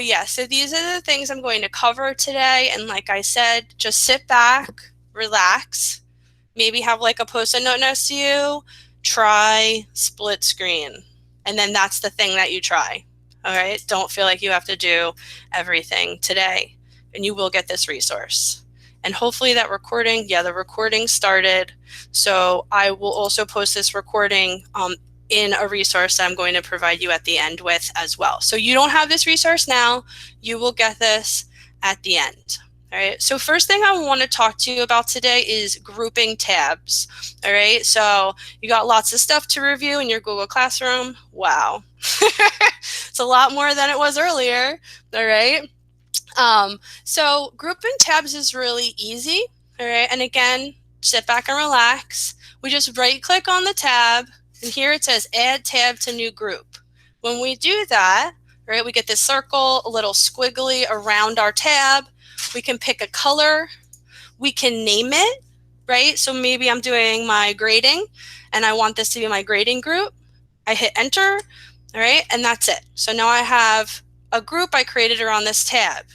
yeah, so these are the things I'm going to cover today. And like I said, just sit back, relax, maybe have like a Post-it note next to you, try split screen. And then that's the thing that you try. All right. Don't feel like you have to do everything today, and you will get this resource. And hopefully that recording, yeah, the recording started. So I will also post this recording in a resource that I'm going to provide you at the end with as well. So you don't have this resource now, you will get this at the end. All right, so first thing I want to talk to you about today is grouping tabs. All right, so you got lots of stuff to review in your Google Classroom. Wow. It's a lot more than it was earlier. All right. So grouping tabs is really easy. All right, and again, sit back and relax. We just right click on the tab, and here it says add tab to new group. When we do that, right, we get this circle, a little squiggly around our tab. We can pick a color. We can name it, right? So maybe I'm doing my grading and I want this to be my grading group. I hit enter, all right, and that's it. So now I have a group I created around this tab.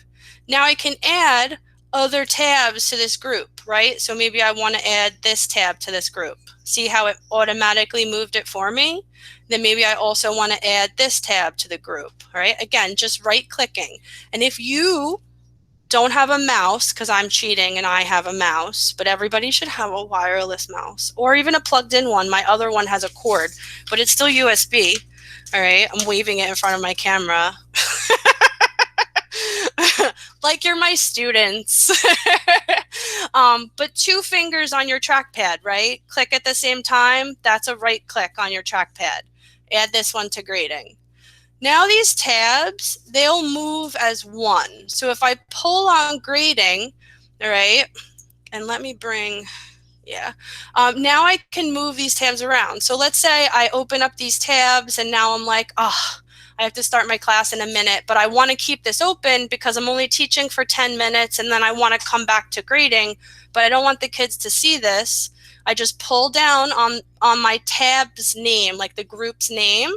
Now I can add other tabs to this group, right? So maybe I want to add this tab to this group. See how it automatically moved it for me? Then maybe I also want to add this tab to the group, all right? Again, just right clicking. And if you don't have a mouse, because I'm cheating and I have a mouse, but everybody should have a wireless mouse or even a plugged in one. My other one has a cord, but it's still USB. All right, I'm waving it in front of my camera. Like you're my students. But 2 fingers on your trackpad, right? Click at the same time. That's a right click on your trackpad. Add this one to grading. Now these tabs, they'll move as one. So if I pull on grading, all right, and let me bring, yeah, now I can move these tabs around. So let's say I open up these tabs and now I'm like, oh, I have to start my class in a minute, but I want to keep this open because I'm only teaching for 10 minutes and then I want to come back to grading, but I don't want the kids to see this. I just pull down on my tab's name, like the group's name,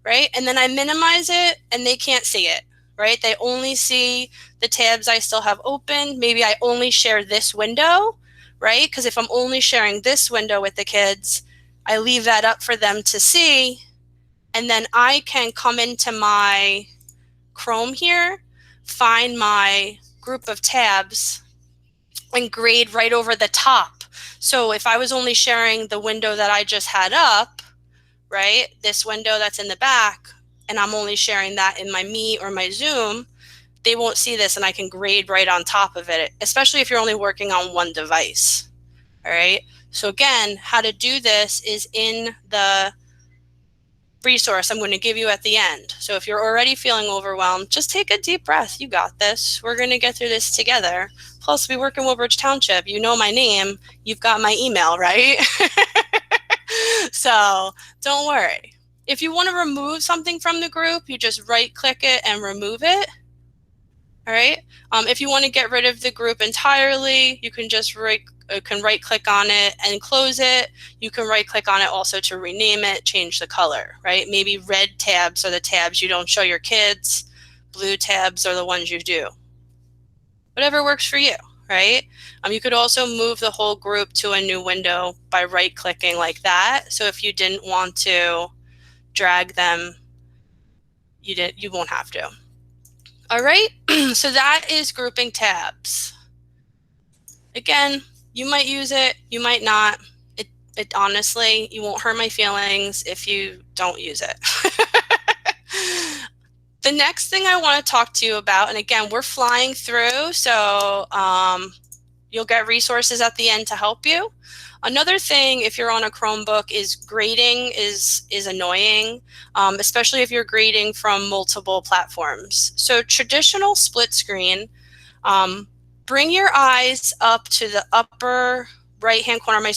right? And then I minimize it and they can't see it, right? They only see the tabs I still have open. Maybe I only share this window, right? Because if I'm only sharing this window with the kids, I leave that up for them to see. And then I can come into my Chrome here, find my group of tabs and grade right over the top. So if I was only sharing the window that I just had up, right, this window that's in the back, and I'm only sharing that in my Meet or my Zoom, they won't see this and I can grade right on top of it, especially if you're only working on one device. All right. So again, how to do this is in the resource I'm going to give you at the end. So if you're already feeling overwhelmed, just take a deep breath. You got this. We're going to get through this together. Plus, we work in Woodbridge Township. You know my name. You've got my email, right? So don't worry. If you want to remove something from the group, you just right click it and remove it. All right. If you want to get rid of the group entirely, you can just right click on it and close it. You can right click on it also to rename it, change the color, right? Maybe red tabs are the tabs you don't show your kids. Blue tabs are the ones you do. Whatever works for you, right? You could also move the whole group to a new window by right clicking like that. So if you didn't want to drag them, you won't have to. All right, so that is grouping tabs. Again, you might use it, you might not. It honestly, you won't hurt my feelings if you don't use it. The next thing I want to talk to you about, and again, we're flying through, so you'll get resources at the end to help you. Another thing, if you're on a Chromebook, is grading is annoying, especially if you're grading from multiple platforms. So traditional split screen, bring your eyes up to the upper right-hand corner.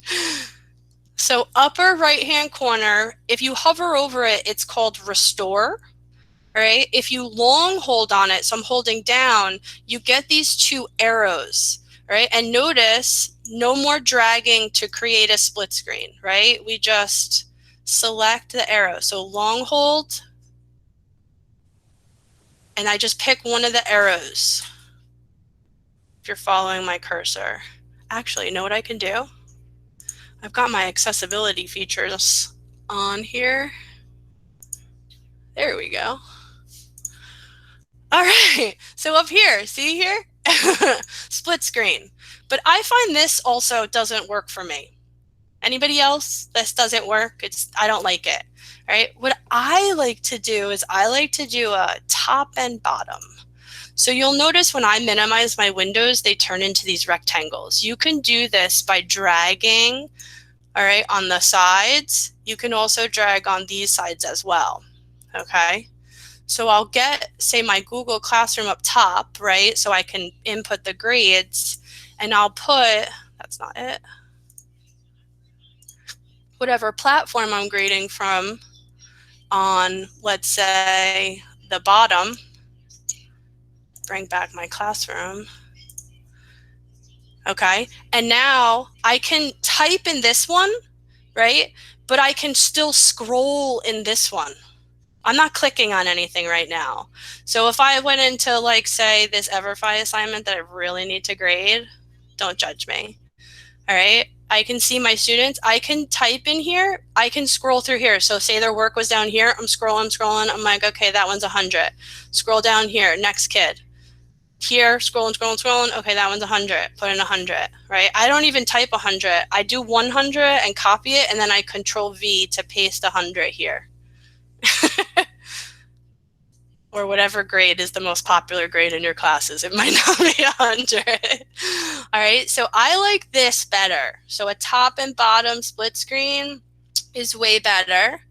So upper right-hand corner, if you hover over it, it's called restore. Right? If you long hold on it, so I'm holding down, you get these 2 arrows, right? And notice no more dragging to create a split screen, right? We just select the arrow. So long hold, and I just pick one of the arrows. If you're following my cursor. Actually, you know what I can do? I've got my accessibility features on here. There we go. All right, so up here, see here? Split screen. But I find this also doesn't work for me. Anybody else? This doesn't work. I don't like it. All right. What I like to do is I like to do a top and bottom. So you'll notice when I minimize my windows, they turn into these rectangles. You can do this by dragging, all right, on the sides. You can also drag on these sides as well. Okay. So I'll get, say, my Google Classroom up top, right? So I can input the grades, and I'll put, that's not it, whatever platform I'm grading from on, let's say, the bottom. Bring back my classroom. Okay, and now I can type in this one, right? But I can still scroll in this one. I'm not clicking on anything right now. So if I went into, like, say, this Everfi assignment that I really need to grade, don't judge me. All right, I can see my students. I can type in here. I can scroll through here. So say their work was down here. I'm scrolling. I'm like, okay, that one's 100. Scroll down here, next kid. Here, scrolling. Okay, that one's 100. Put in 100, right? I don't even type 100. I do 100 and copy it, and then I Control V to paste 100 here. Or whatever grade is the most popular grade in your classes. It might not be 100. All right, so I like this better. So a top and bottom split screen is way better.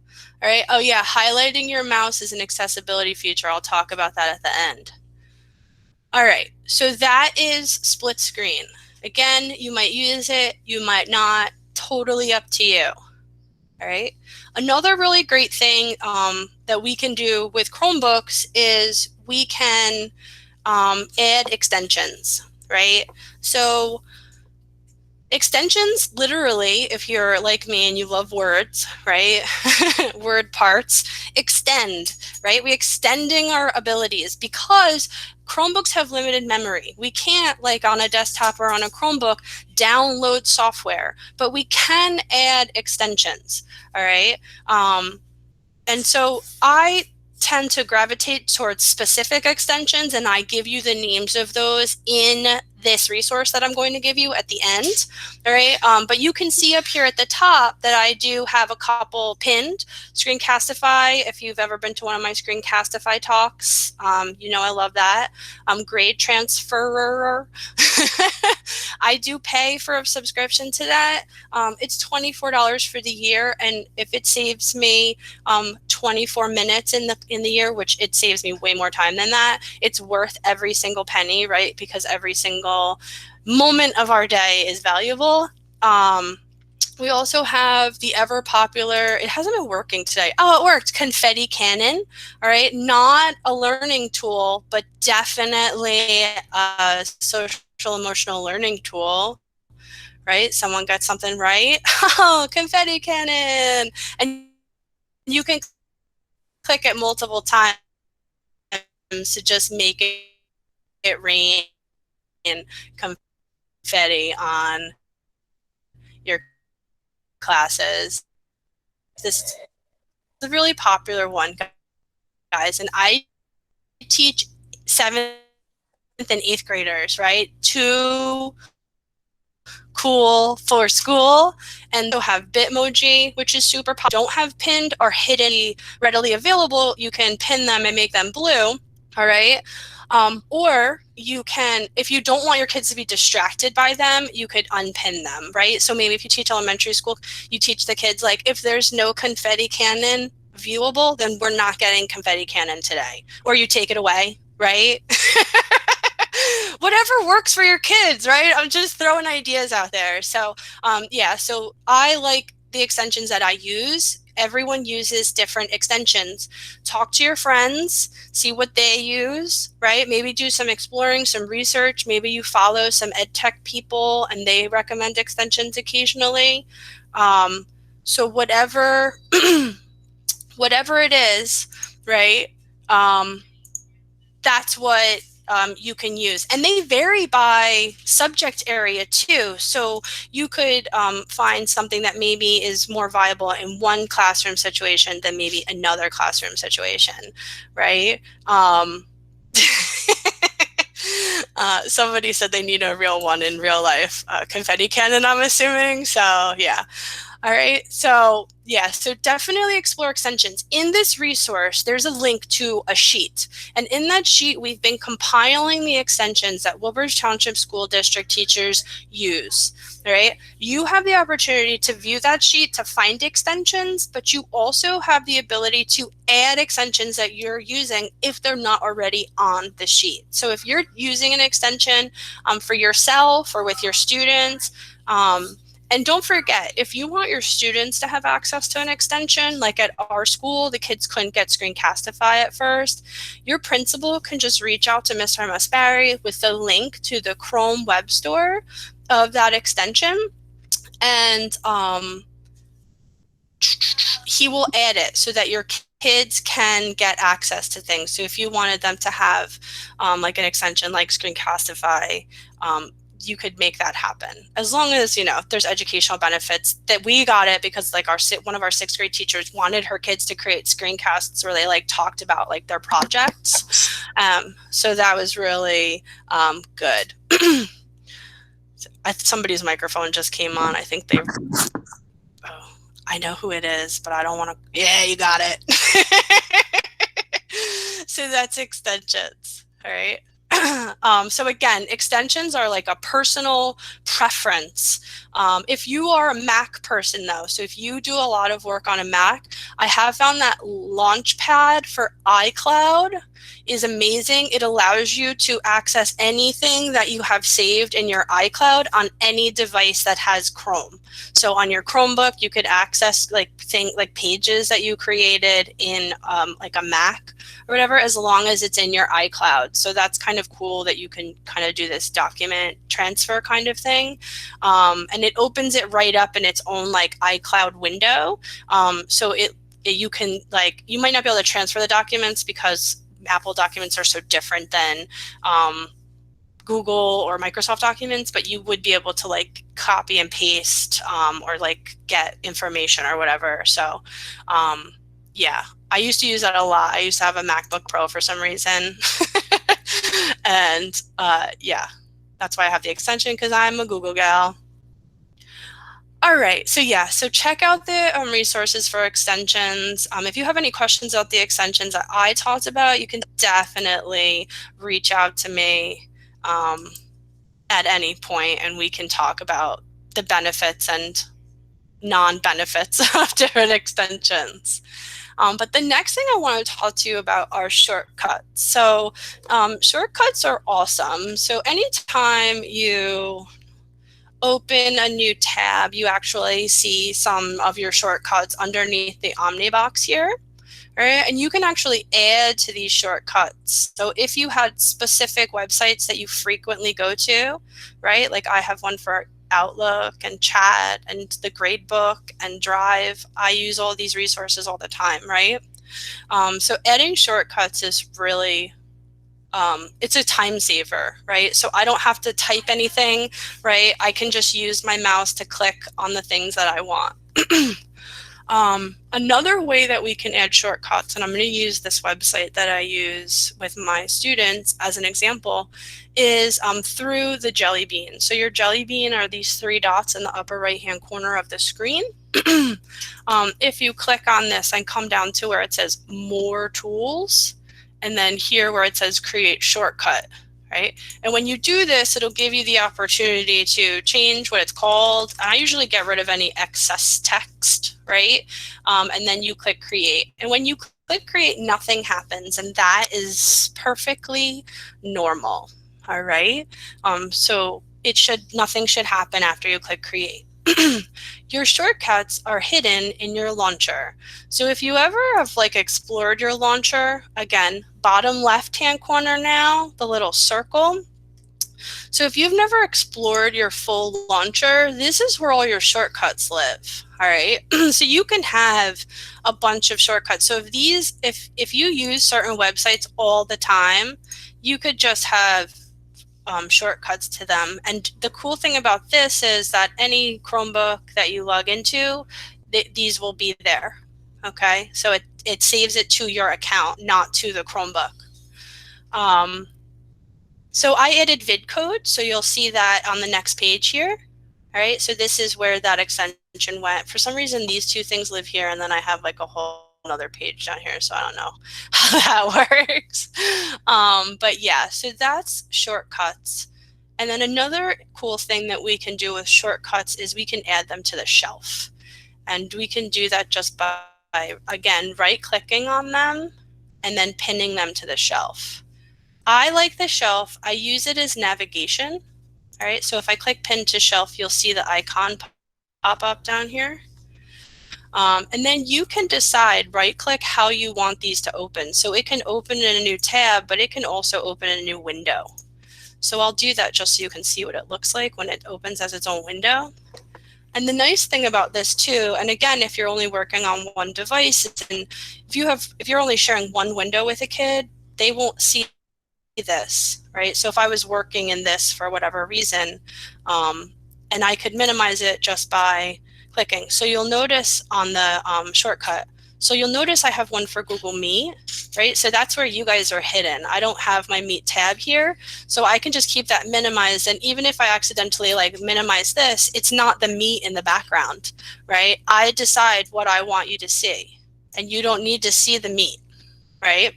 All right, oh yeah, highlighting your mouse is an accessibility feature. I'll talk about that at the end. All right, so that is split screen. Again, you might use it, you might not, totally up to you. All right. Another really great thing that we can do with Chromebooks is we can add extensions, right? So extensions, literally, if you're like me and you love words, right? Word parts, extend, right? We're extending our abilities because Chromebooks have limited memory. We can't, like on a desktop or on a Chromebook, download software, but we can add extensions, all right? And so I tend to gravitate towards specific extensions, and I give you the names of those in this resource that I'm going to give you at the end, all right? But you can see up here at the top that I do have a couple pinned. Screencastify, if you've ever been to one of my Screencastify talks, you know I love that. Grade Transferer. I do pay for a subscription to that. It's $24 for the year, and if it saves me 24 minutes in the year, which it saves me way more time than that, it's worth every single penny, right? Because every single moment of our day is valuable. We also have the ever popular, it hasn't been working today. Oh, it worked, Confetti Cannon. All right, not a learning tool, but definitely a social emotional learning tool, right? Someone got something right. Oh, Confetti Cannon. And you can click it multiple times to just make it rain confetti on your classes. This is a really popular one, guys, and I teach 7th and 8th graders, right? Too cool for school, and they'll have Bitmoji, which is super popular. Don't have pinned or hidden readily available. You can pin them and make them blue, all right? Or you can, if you don't want your kids to be distracted by them, you could unpin them, right? So maybe if you teach elementary school, you teach the kids, like, if there's no confetti cannon viewable, then we're not getting confetti cannon today. Or you take it away, right? Whatever works for your kids, right? I'm just throwing ideas out there. So yeah, so I like the extensions that I use. Everyone uses different extensions. Talk to your friends, see what they use, right? Maybe do some exploring, some research. Maybe you follow some ed tech people and they recommend extensions occasionally. So whatever, whatever it is, right? that's what you can use. And they vary by subject area too. So you could find something that maybe is more viable in one classroom situation than maybe another classroom situation, right? Somebody said they need a real one in real life. Confetti cannon, I'm assuming. So yeah. All right, so yeah, so definitely explore extensions. In this resource, there's a link to a sheet. And in that sheet, we've been compiling the extensions that Woodbridge Township School District teachers use. All right, you have the opportunity to view that sheet to find extensions, but you also have the ability to add extensions that you're using if they're not already on the sheet. So if you're using an extension for yourself or with your students, and don't forget, if you want your students to have access to an extension, like at our school, the kids couldn't get Screencastify at first, your principal can just reach out to Mr. Musbarry with the link to the Chrome web store of that extension, and he will add it so that your kids can get access to things. So if you wanted them to have like an extension like Screencastify, you could make that happen, as long as, you know, there's educational benefits. That we got it because like one of our 6th grade teachers wanted her kids to create screencasts where they like talked about like their projects. So that was really good. Somebody's microphone just came on. I think they, oh, I know who it is, but I don't want to, yeah, you got it. So that's extensions, all right? So again, extensions are like a personal preference. If you are a Mac person though, so if you do a lot of work on a Mac, I have found that Launchpad for iCloud is amazing. It allows you to access anything that you have saved in your iCloud on any device that has Chrome. So on your Chromebook, you could access like pages that you created in like a Mac or whatever, as long as it's in your iCloud. So that's kind of cool that you can kind of do this document transfer kind of thing. And it opens it right up in its own like iCloud window. So you can like, you might not be able to transfer the documents because Apple documents are so different than Google or Microsoft documents, but you would be able to like copy and paste or like get information or whatever. So yeah, I used to use that a lot. I used to have a MacBook Pro for some reason. And yeah, that's why I have the extension, because I'm a Google gal. All right, so yeah, so check out the resources for extensions. If you have any questions about the extensions that I talked about, you can definitely reach out to me at any point, and we can talk about the benefits and non-benefits of different extensions. But the next thing I want to talk to you about are shortcuts. So shortcuts are awesome. So anytime you open a new tab, you actually see some of your shortcuts underneath the Omnibox here, right? And you can actually add to these shortcuts. So if you had specific websites that you frequently go to, right? Like I have one for Outlook and Chat and the Gradebook and Drive. I use all these resources all the time, right? So adding shortcuts is really it's a time saver, right? So I don't have to type anything, right? I can just use my mouse to click on the things that I want. Another way that we can add shortcuts, and I'm going to use this website that I use with my students as an example, is through the Jelly Bean. So your Jelly Bean are these 3 dots in the upper right-hand corner of the screen. If you click on this and come down to where it says More Tools, and then here where it says Create Shortcut, right? And when you do this, it'll give you the opportunity to change what it's called. I usually get rid of any excess text, right? And then you click Create. And when you click Create, nothing happens, and that is perfectly normal, all right? So nothing should happen after you click Create. Your shortcuts are hidden in your launcher. So if you ever have like explored your launcher, again, bottom left-hand corner now, the little circle, So if you've never explored your full launcher, this is where all your shortcuts live. All right. So you can have a bunch of shortcuts. So if you use certain websites all the time, you could just have shortcuts to them. And the cool thing about this is that any Chromebook that you log into, these will be there. Okay. So it saves it to your account, not to the Chromebook. So I added VidCode, so you'll see that on the next page here. All right, so this is where that extension went. For some reason, these two things live here, and then I have like a whole other page down here, so I don't know how that works. But yeah, so that's shortcuts. And then another cool thing that we can do with shortcuts is we can add them to the shelf. And we can do that just by, again, right-clicking on them and then pinning them to the shelf. I like the shelf. I use it as navigation. All right, so if I click pin to shelf, you'll see the icon pop up down here. And then you can decide, right-click, how you want these to open. So it can open in a new tab, but it can also open in a new window. So I'll do that just so you can see what it looks like when it opens as its own window. And the nice thing about this too, and again, if you're only working on one device, and if you're only sharing one window with a kid, they won't see this, right? So if I was working in this for whatever reason, and I could minimize it just by clicking. So you'll notice on the shortcut, so you'll notice I have one for Google Meet, right? So that's where you guys are hidden. I don't have my Meet tab here, so I can just keep that minimized. And even if I accidentally like minimize this, it's not the Meet in the background, right? I decide what I want you to see, and you don't need to see the Meet, right?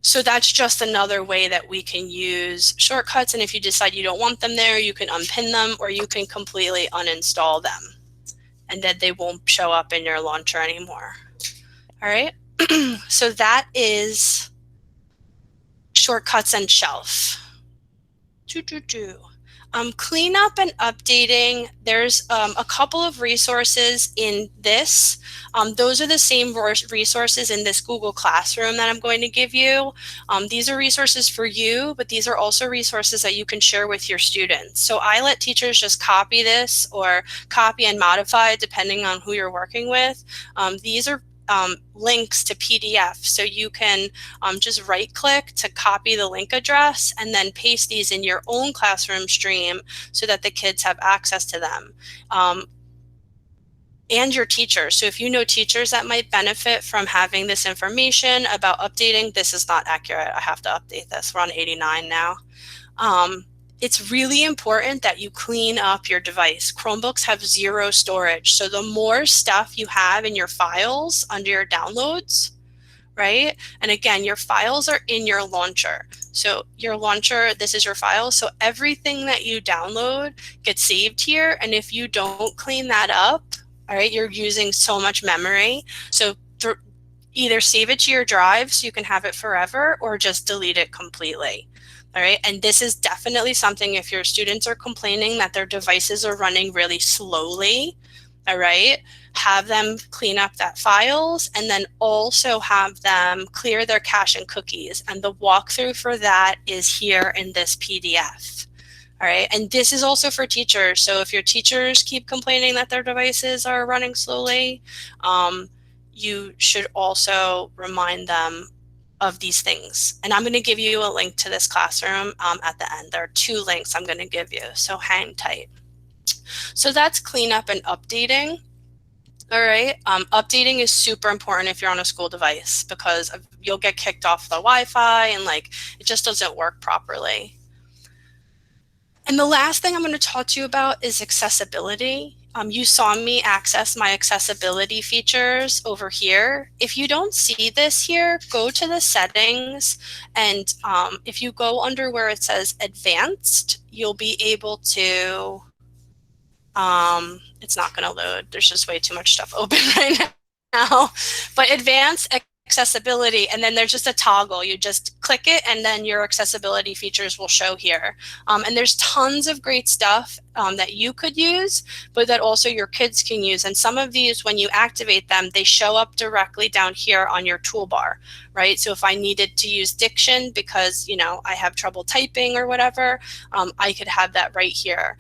So that's just another way that we can use shortcuts. And if you decide you don't want them there, you can unpin them, or you can completely uninstall them, and then they won't show up in your launcher anymore. All right. So that is shortcuts and shelf. Cleanup and updating, there's a couple of resources in this. Those are the same resources in this Google Classroom that I'm going to give you. These are resources for you, but these are also resources that you can share with your students. So I let teachers just copy this or copy and modify depending on who you're working with. These are links to PDF. So you can just right click to copy the link address and then paste these in your own classroom stream so that the kids have access to them. And your teachers. So if you know teachers that might benefit from having this information about updating, this is not accurate. I have to update this. We're on 89 now. It's really important that you clean up your device. Chromebooks have 0 storage. So the more stuff you have in your files under your downloads, right? And again, your files are in your launcher. So your launcher, this is your file. So everything that you download gets saved here. And if you don't clean that up, all right, you're using so much memory. So either save it to your drive so you can have it forever, or just delete it completely. All right, and this is definitely something if your students are complaining that their devices are running really slowly, all right, have them clean up that files, and then also have them clear their cache and cookies. And the walkthrough for that is here in this PDF. All right, and this is also for teachers. So if your teachers keep complaining that their devices are running slowly, you should also remind them of these things. And I'm going to give you a link to this classroom at the end. There are 2 links I'm going to give you, so hang tight. So that's cleanup and updating. All right, updating is super important if you're on a school device, because you'll get kicked off the Wi-Fi and like it just doesn't work properly. And the last thing I'm going to talk to you about is accessibility. You saw me access my accessibility features over here. If you don't see this here, go to the settings, and if you go under where it says advanced, you'll be able to, it's not going to load. There's just way too much stuff open right now. But advanced accessibility, and then there's just a toggle. You just click it and then your accessibility features will show here. And there's tons of great stuff that you could use, but that also your kids can use. And some of these, when you activate them, they show up directly down here on your toolbar, right? So if I needed to use diction because, you know, I have trouble typing or whatever, I could have that right here.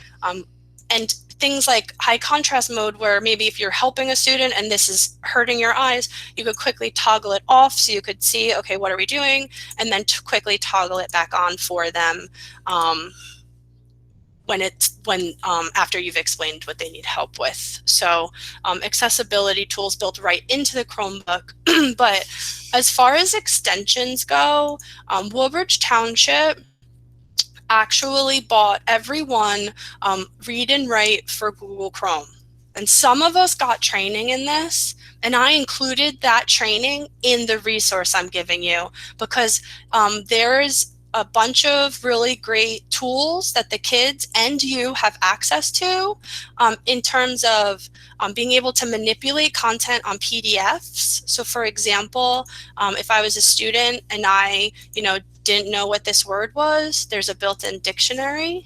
And things like high contrast mode, where maybe if you're helping a student and this is hurting your eyes, you could quickly toggle it off so you could see, okay, what are we doing? And then quickly toggle it back on for them after you've explained what they need help with. So accessibility tools built right into the Chromebook. But as far as extensions go, Woodbridge Township actually bought everyone Read and Write for Google Chrome. And some of us got training in this, and I included that training in the resource I'm giving you, because there's a bunch of really great tools that the kids and you have access to in terms of being able to manipulate content on PDFs. So for example, if I was a student and I, didn't know what this word was, there's a built-in dictionary.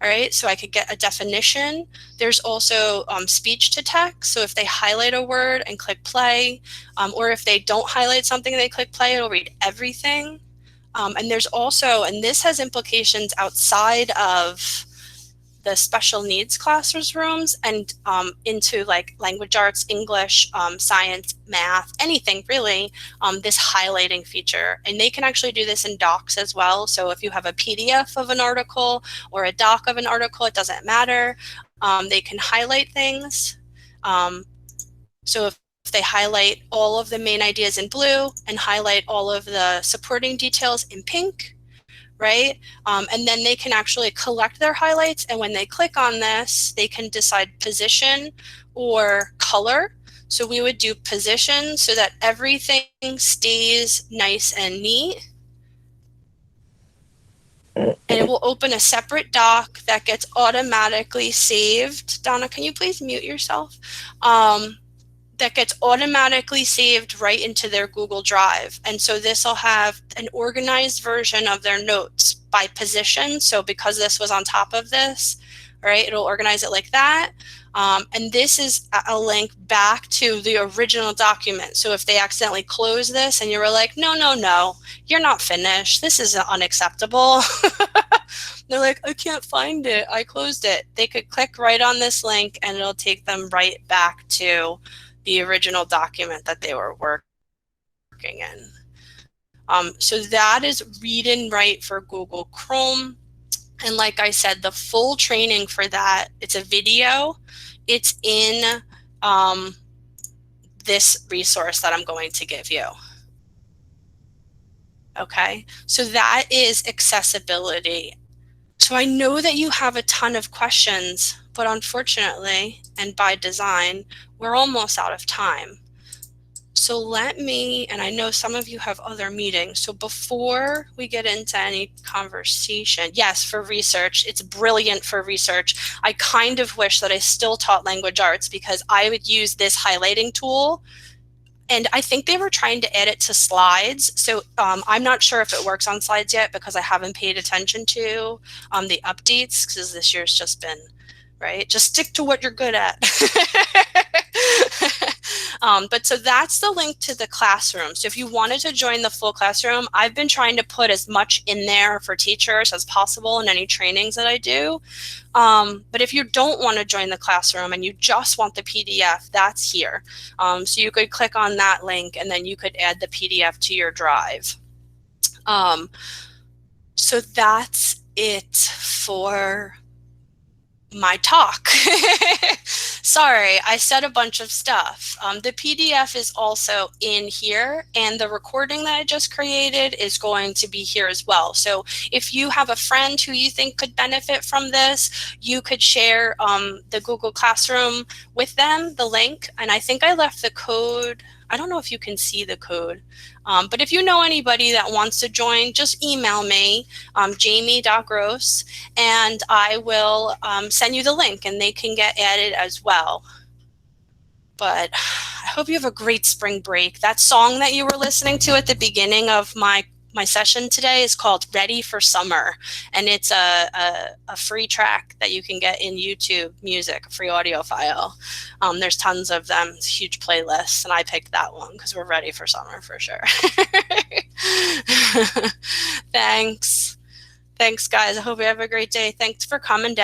All right, so I could get a definition. There's also speech to text. So if they highlight a word and click play, or if they don't highlight something and they click play, it'll read everything. And there's also, and this has implications outside of the special needs classrooms and into like language arts, English, science, math, anything really, this highlighting feature. And they can actually do this in docs as well. So if you have a PDF of an article or a doc of an article, it doesn't matter. They can highlight things. So if they highlight all of the main ideas in blue and highlight all of the supporting details in pink, right? And then they can actually collect their highlights, and when they click on this, they can decide position or color. So we would do position so that everything stays nice and neat. And it will open a separate doc that gets automatically saved. Donna, can you please mute yourself? That gets automatically saved right into their Google Drive. And so this will have an organized version of their notes by position. So because this was on top of this, right, it'll organize it like that. And this is a link back to the original document. So if they accidentally close this and you were like, no, you're not finished, this is unacceptable. They're like, I can't find it, I closed it. They could click right on this link and it'll take them right back to the original document that they were working in. So that is Read and Write for Google Chrome. And like I said, the full training for that, it's a video. It's in this resource that I'm going to give you. Okay, so that is accessibility. So I know that you have a ton of questions, but unfortunately, and by design, we're almost out of time. So let me, and I know some of you have other meetings, so before we get into any conversation, yes, for research, it's brilliant for research. I kind of wish that I still taught language arts, because I would use this highlighting tool, and I think they were trying to add it to slides. So I'm not sure if it works on slides yet, because I haven't paid attention to the updates, because this year's just been, right? Just stick to what you're good at. But so that's the link to the classroom. So if you wanted to join the full classroom, I've been trying to put as much in there for teachers as possible in any trainings that I do. But if you don't want to join the classroom and you just want the PDF, that's here. So you could click on that link and then you could add the PDF to your drive. So that's it for my talk. Sorry, I said a bunch of stuff. The PDF is also in here, and the recording that I just created is going to be here as well. So if you have a friend who you think could benefit from this, you could share the Google Classroom with them, the link. And I think I left the code. I don't know if you can see the code, but if you know anybody that wants to join, just email me, jamie.gross, and I will send you the link and they can get added as well. But I hope you have a great spring break. That song that you were listening to at the beginning of my session today is called Ready for Summer, and it's a free track that you can get in YouTube Music, a free audio file. There's tons of them. It's a huge playlist, and I picked that one because we're ready for summer for sure. Thanks. Thanks, guys. I hope you have a great day. Thanks for coming down.